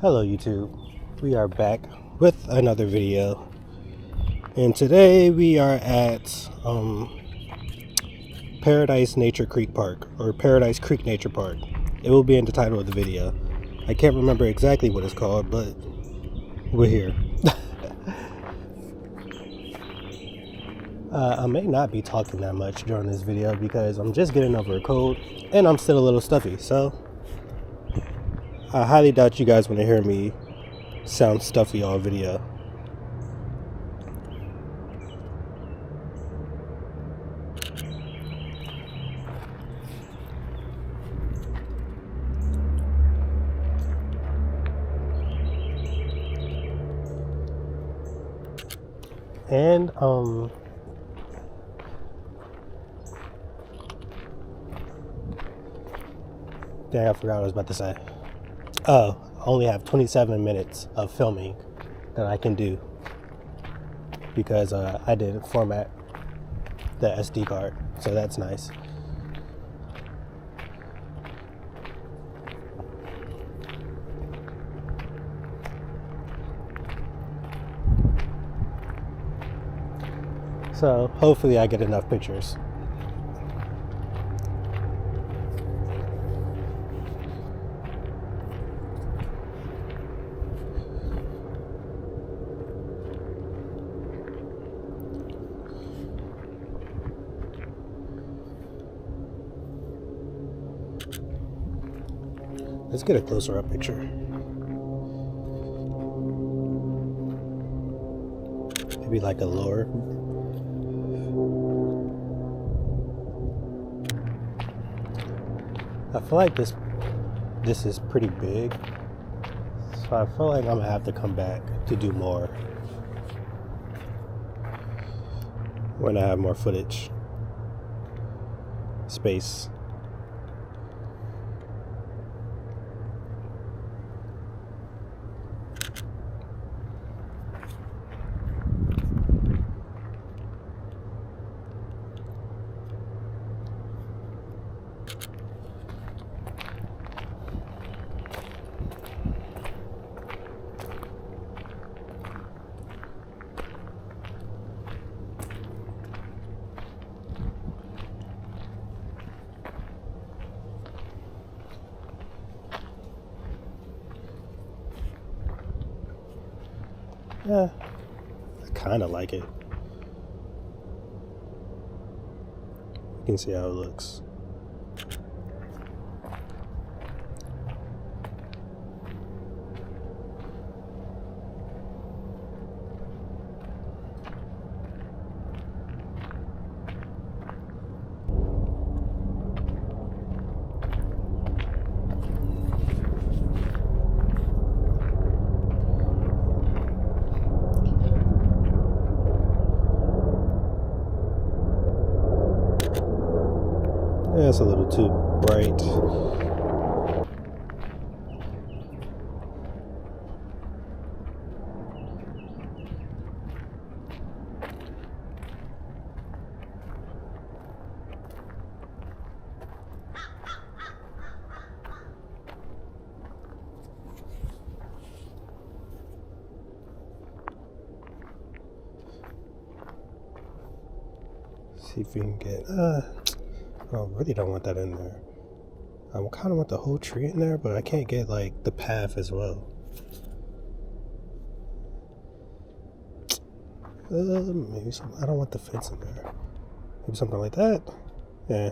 Hello YouTube, we are back with another video, and today we are at Paradise Nature Creek Park, or Paradise Creek Nature Park. It will be in the title of the video. I can't remember exactly what it's called, but we're here. I may not be talking that much during this video because I'm just getting over a cold and I'm still a little stuffy, so I highly doubt you guys want to hear me sound stuffy all video. And dang, I forgot what I was about to say. Oh, I only have 27 minutes of filming that I can do because I didn't format the SD card, so that's nice. So hopefully I get enough pictures. Let's get a closer up picture. Maybe like a lower. I feel like this is pretty big, so I feel like I'm gonna have to come back to do more when I have more footage space. Yeah, I kind of like it. You can see how it looks. Yeah, it's a little too bright. See if we can get I really don't want that in there. I kind of want the whole tree in there, but I can't get like the path as well. Maybe some. I don't want the fence in there. Maybe something like that. Yeah.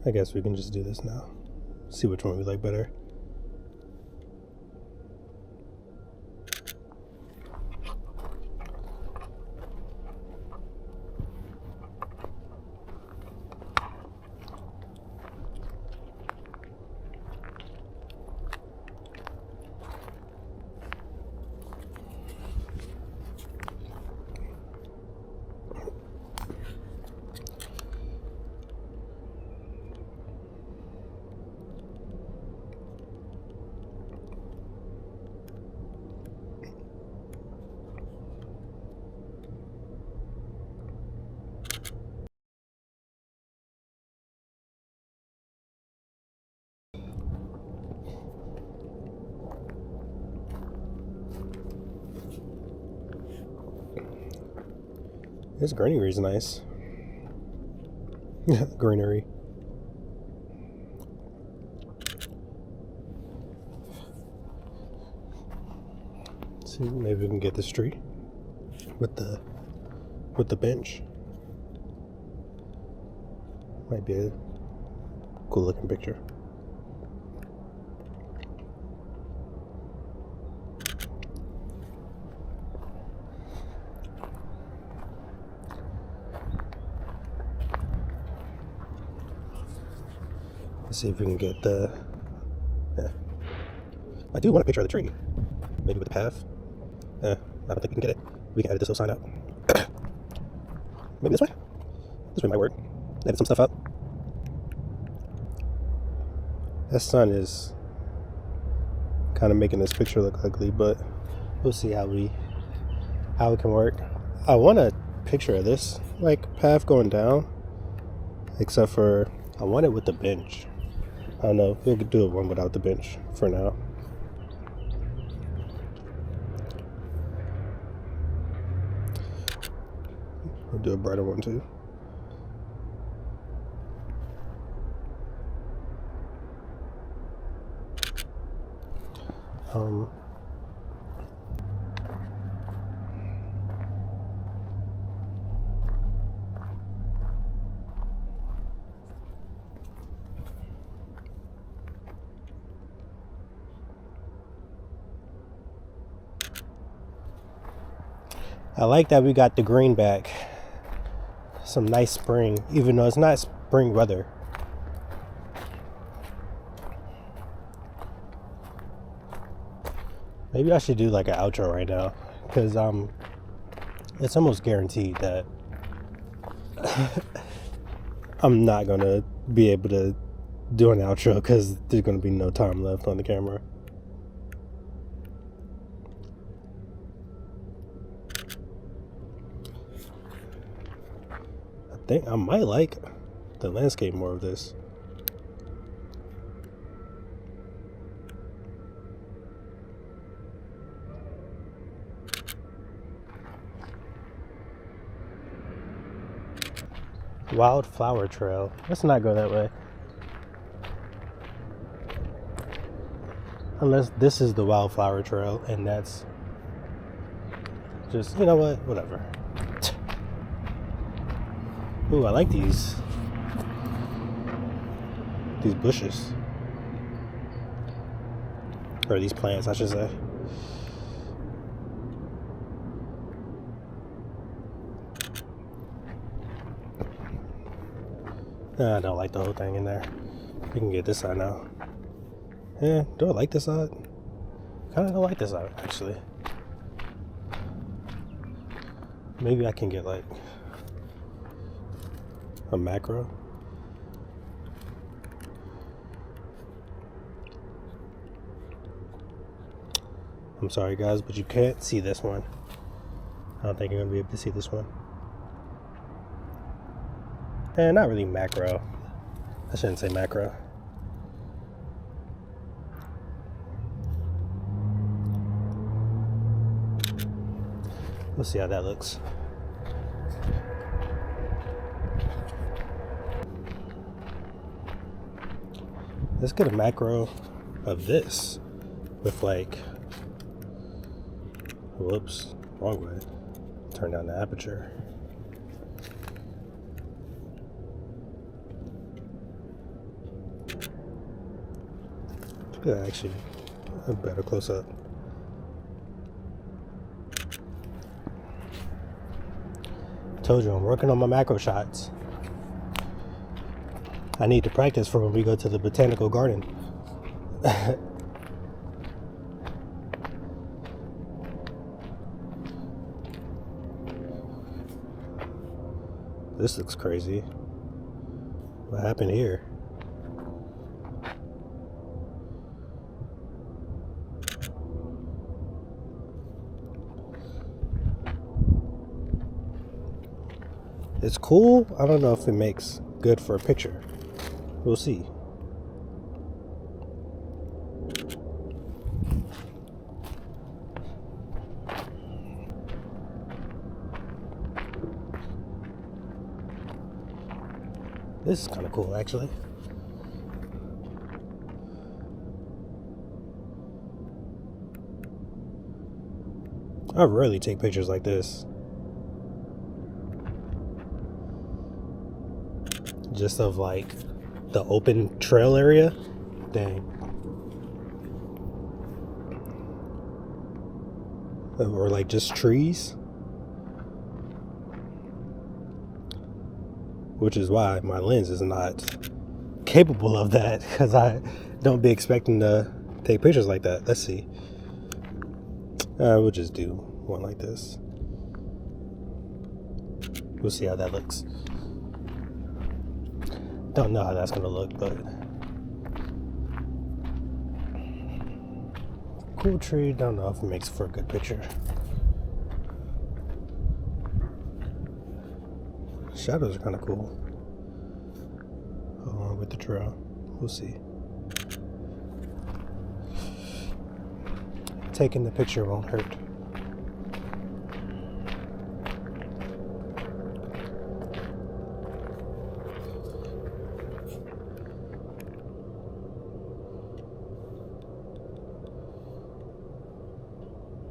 I guess we can just do this now. See which one we like better. This greenery is nice. Greenery. Let's see, maybe we can get this tree with the bench. Might be a cool looking picture. Let's see if we can get the. Yeah. I do want a picture of the tree. Maybe with the path. I don't think we can get it. We can edit this little sign out. Maybe this way? This way might work. Edit some stuff up. That sun is kind of making this picture look ugly, but we'll see how it can work. I want a picture of this like path going down, except for I want it with the bench. I don't know, we could do one without the bench for now. We'll do a brighter one too. I like that we got the green back. Some nice spring, even though it's not spring weather. Maybe I should do like an outro right now, because it's almost guaranteed that I'm not gonna be able to do an outro because there's gonna be no time left on the camera. I think I might like the landscape more of this. Wildflower trail. Let's not go that way. Unless this is the wildflower trail and that's just, you know what, whatever. Ooh, I like these bushes. Or these plants, I should say. I don't like the whole thing in there. We can get this side now. Yeah, do I like this side? Kinda don't like this side, actually. Maybe I can get like a macro. I'm sorry guys, but you can't see this one. I don't think you're gonna be able to see this one. And not really macro. I shouldn't say macro. We'll see how that looks. Let's get a macro of this with like, whoops, wrong way. Turn down the aperture. Yeah, actually, a better close up. Told you I'm working on my macro shots. I need to practice for when we go to the botanical garden. This looks crazy. What happened here? It's cool. I don't know if it makes good for a picture. We'll see. This is kind of cool, actually. I rarely take pictures like this. Just of like the open trail area. Dang. Or like just trees. Which is why my lens is not capable of that, because I don't be expecting to take pictures like that. Let's see. We'll just do one like this. We'll see how that looks. Don't know how that's gonna look, but cool tree. Don't know if it makes for a good picture. Shadows are kind of cool along with the trail. We'll see. Taking the picture won't hurt.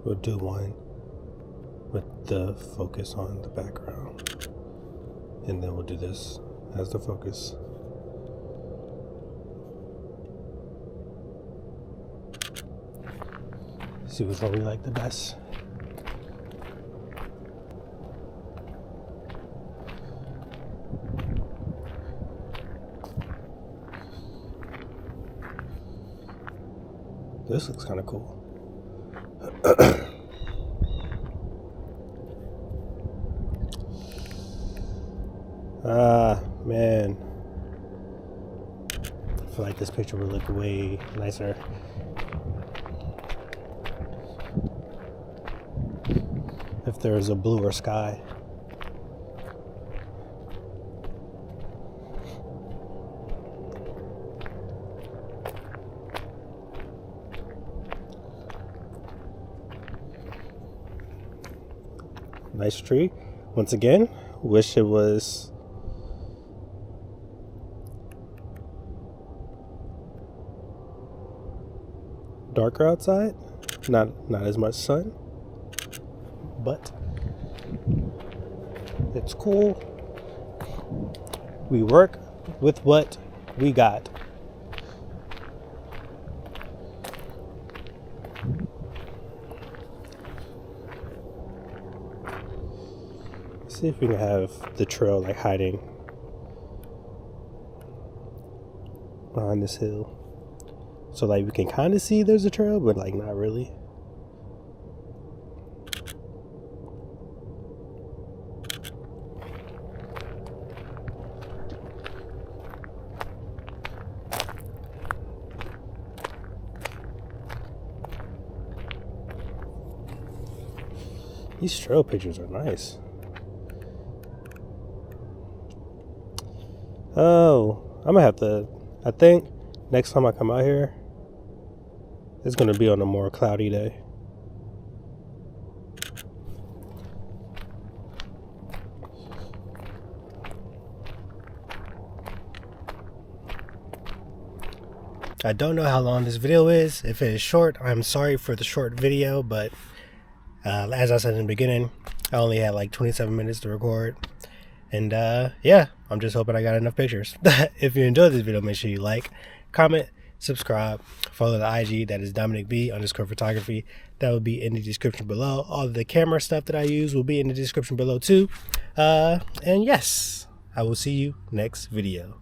We'll do one with the focus on the background, and then we'll do this as the focus. See which one we like the best. This looks kind of cool. Man. I feel like this picture would look way nicer if there was a bluer sky. Nice tree. Once again, wish it was darker outside, not as much sun, but it's cool. We work with what we got. See if we can have the trail like hiding behind this hill, so like we can kind of see there's a trail, but like not really. These trail pictures are nice. Oh, I'm gonna have to, I think next time I come out here, it's gonna be on a more cloudy day. I don't know how long this video is. If it is short, I'm sorry for the short video, but as I said in the beginning, I only had like 27 minutes to record. And yeah, I'm just hoping I got enough pictures. If you enjoyed this video, make sure you like, comment, subscribe, follow the IG, that is DominicB_photography. That will be in the description below. All of the camera stuff that I use will be in the description below too. And yes, I will see you next video.